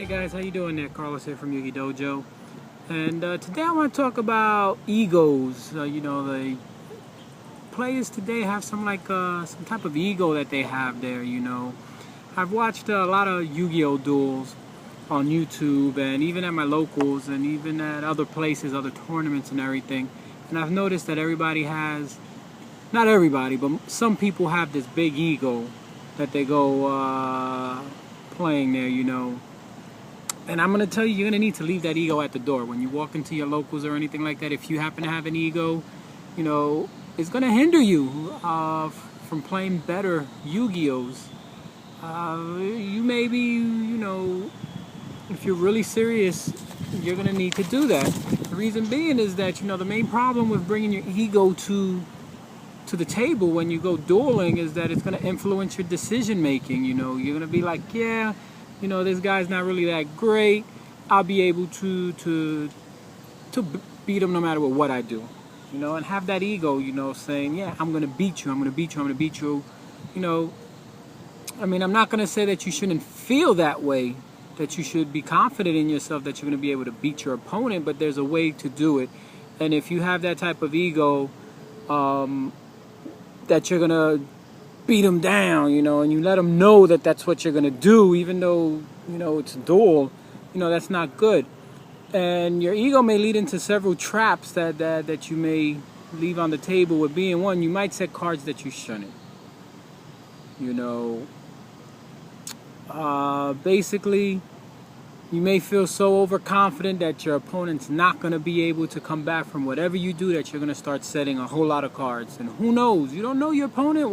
Hey guys, how you doing there? Carlos here from YuGiOh. And today I want to talk about egos. The players today have some type of ego that they have there. I've watched a lot of Yu-Gi-Oh duels on YouTube, and even at my locals, and even at other places, other tournaments and everything. And I've noticed that everybody has, not everybody, but some people have this big ego that they go playing there. And I'm going to tell you, you're going to need to leave that ego at the door. When you walk into your locals or anything like that, if you happen to have an ego, it's going to hinder you from playing better Yu-Gi-Ohs. You may be, if you're really serious, you're going to need to do that. The reason being is that, the main problem with bringing your ego to the table when you go dueling is that it's going to influence your decision making. You're going to be like, yeah, this guy's not really that great. I'll be able to beat him no matter what I do. And have that ego, saying, yeah, I'm going to beat you, I'm going to beat you, I'm going to beat you. I'm not going to say that you shouldn't feel that way, that you should be confident in yourself that you're going to be able to beat your opponent, but there's a way to do it. And if you have that type of ego, that you're going to beat them down, and you let them know that that's what you're going to do, even though, it's a duel, that's not good. And your ego may lead into several traps that you may leave on the table, with being one, you might set cards that you shouldn't. Basically, you may feel so overconfident that your opponent's not going to be able to come back from whatever you do, that you're going to start setting a whole lot of cards. And who knows? You don't know your opponent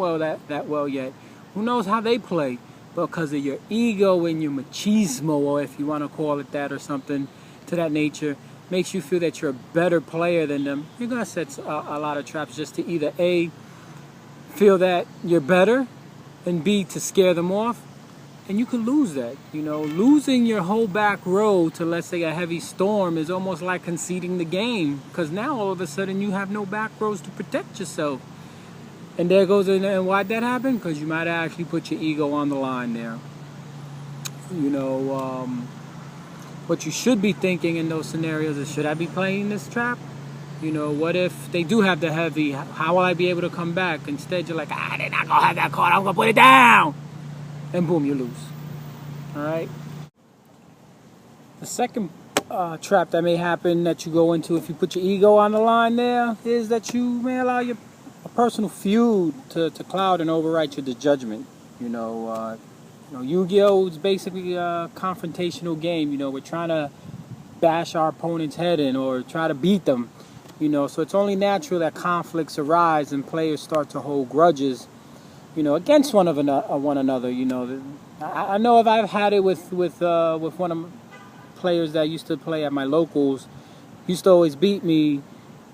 that well yet. Who knows how they play? But because of your ego and your machismo, or if you want to call it that, or something to that nature, makes you feel that you're a better player than them, you're going to set a lot of traps just to either A, feel that you're better, and B, to scare them off. And you could lose that. Losing your whole back row to, let's say, a heavy storm is almost like conceding the game, because now all of a sudden you have no back rows to protect yourself. And there goes, and why'd that happen? Because you might have actually put your ego on the line there. What you should be thinking in those scenarios is, should I be playing this trap? What if they do have the heavy? How will I be able to come back? Instead, you're like, they're not going to have that card, I'm going to put it down. And boom, you lose. All right. The second trap that may happen that you go into if you put your ego on the line there is that you may allow a personal feud to cloud and overwrite your judgment. Yu-Gi-Oh is basically a confrontational game. We're trying to bash our opponent's head in or try to beat them. So it's only natural that conflicts arise and players start to hold grudges, against one another. I know if I've had it with one of my players that used to play at my locals, used to always beat me.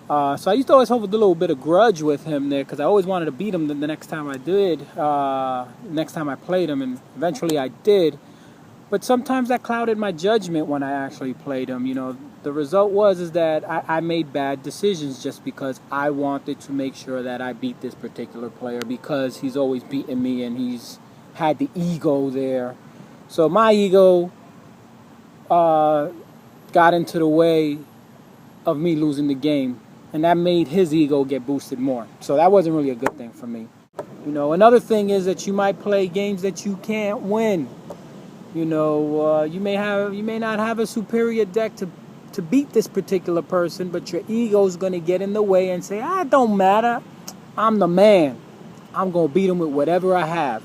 So I used to always hold a little bit of grudge with him there, because I always wanted to beat him the next time I did, next time I played him, and eventually I did. But sometimes that clouded my judgment when I actually played him. The result is that I made bad decisions just because I wanted to make sure that I beat this particular player, because he's always beaten me and he's had the ego there. So my ego got into the way of me losing the game, and that made his ego get boosted more. So that wasn't really a good thing for me. Another thing is that you might play games that you can't win. You may not have a superior deck to beat this particular person, but your ego is going to get in the way and say, it don't matter, I'm the man, I'm going to beat him with whatever I have,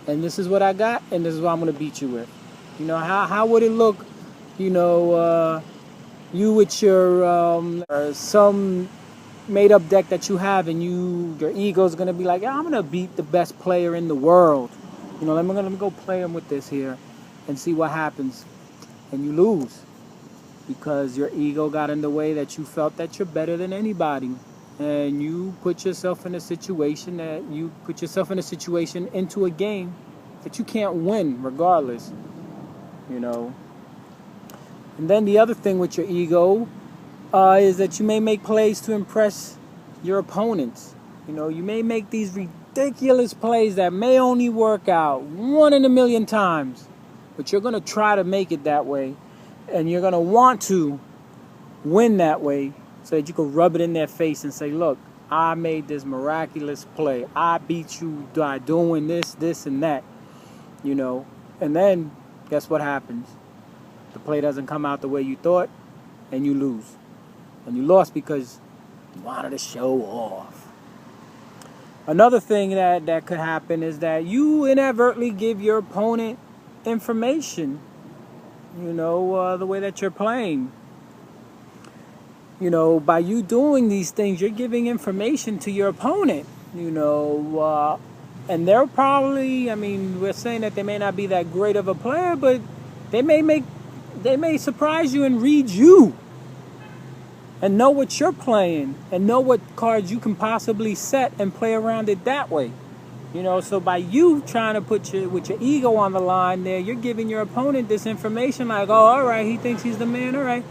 and this is what I got, and this is what I'm going to beat you with. How would it look, you with your some made up deck that you have, and your ego is going to be like, I'm going to beat the best player in the world, let me go play him with this here and see what happens, and you lose. Because your ego got in the way, that you felt that you're better than anybody, and you put yourself in a situation into a game that you can't win regardless. And then the other thing with your ego is that you may make plays to impress your opponents. You may make these ridiculous plays that may only work out 1 in a million times, but you're going to try to make it that way, and you're going to want to win that way so that you can rub it in their face and say, look, I made this miraculous play. I beat you by doing this, this, and that, you know. And then, guess what happens? The play doesn't come out the way you thought, and you lose. And you lost because you wanted to show off. Another thing that could happen is that you inadvertently give your opponent information, you know, the way that you're playing. You know, by you doing these things, you're giving information to your opponent, you know, and they're probably, I mean, we're saying that they may not be that great of a player, but they may surprise you and read you and know what you're playing and know what cards you can possibly set and play around it that way. You know, so by you trying to put with your ego on the line there, you're giving your opponent this information like, oh, all right, he thinks he's the man, all right.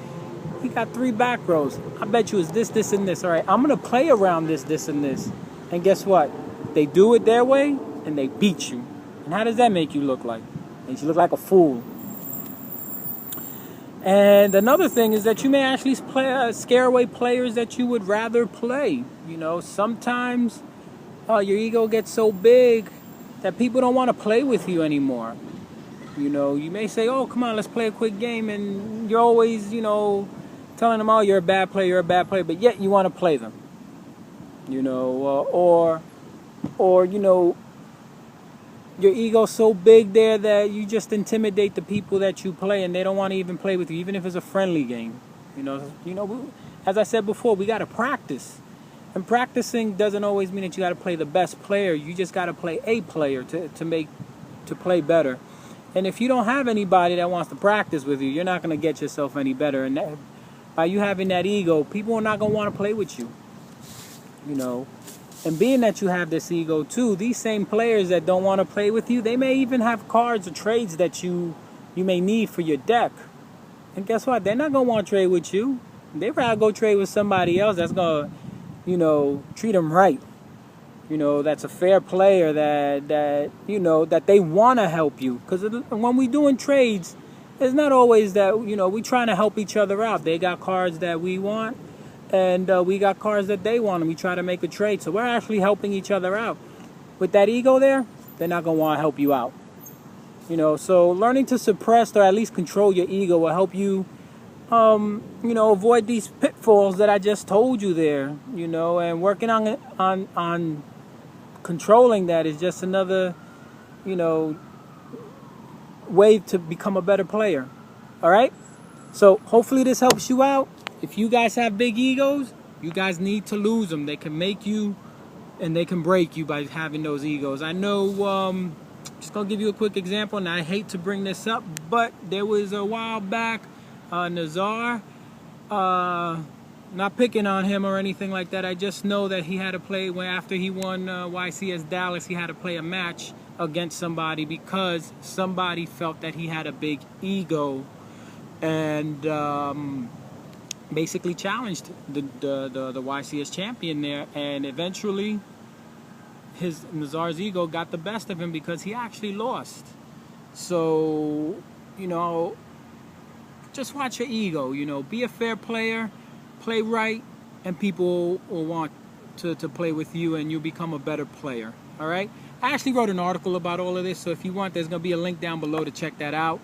He got 3 back rows. I bet you it's this, this, and this. All right, I'm going to play around this, this, and this. And guess what? They do it their way, and they beat you. And how does that make you look like? Makes you look like a fool. And another thing is that you may actually scare away players that you would rather play. You know, sometimes your ego gets so big that people don't want to play with you anymore. You know, you may say, oh, come on, let's play a quick game. And you're always, you know, telling them, oh, you're a bad player, but yet you want to play them, you know, or, you know, your ego's so big there that you just intimidate the people that you play and they don't want to even play with you, even if it's a friendly game, you know, as I said before, we got to practice, and practicing doesn't always mean that you got to play the best player. You just got to play a player to play better. And if you don't have anybody that wants to practice with you, you're not going to get yourself any better. And by you having that ego, people are not going to want to play with you, you know. And being that you have this ego too, these same players that don't want to play with you, they may even have cards or trades that you may need for your deck. And guess what? They're not going to want to trade with you. They'd rather go trade with somebody else that's going to, you know, treat them right. You know, that's a fair player that you know, that they want to help you. Because when we doing trades, it's not always that, you know, we trying to help each other out. They got cards that we want, and we got cards that they want, and we try to make a trade. So we're actually helping each other out. With that ego there, they're not going to want to help you out. You know, so learning to suppress or at least control your ego will help you, you know, avoid these pitfalls that I just told you there. You know, and working on controlling that is just another, you know, way to become a better player. All right? So hopefully this helps you out. If you guys have big egos, you guys need to lose them. They can make you and they can break you by having those egos. I know, just going to give you a quick example, and I hate to bring this up, but there was a while back, Nazar, not picking on him or anything like that. I just know that he had to play, after he won YCS Dallas, he had to play a match against somebody because somebody felt that he had a big ego and basically challenged the YCS champion there, and eventually Nazar's ego got the best of him because he actually lost. So, you know, just watch your ego, you know, be a fair player, play right, and people will want to play with you and you'll become a better player. All right? I actually wrote an article about all of this, so if you want, there's going to be a link down below to check that out.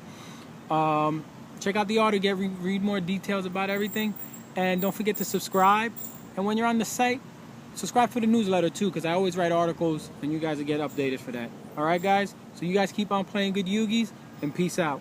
Check out the article, read more details about everything, and don't forget to subscribe. And when you're on the site, subscribe for the newsletter too, because I always write articles and you guys will get updated for that. All right, guys? So you guys keep on playing good Yugis, and peace out.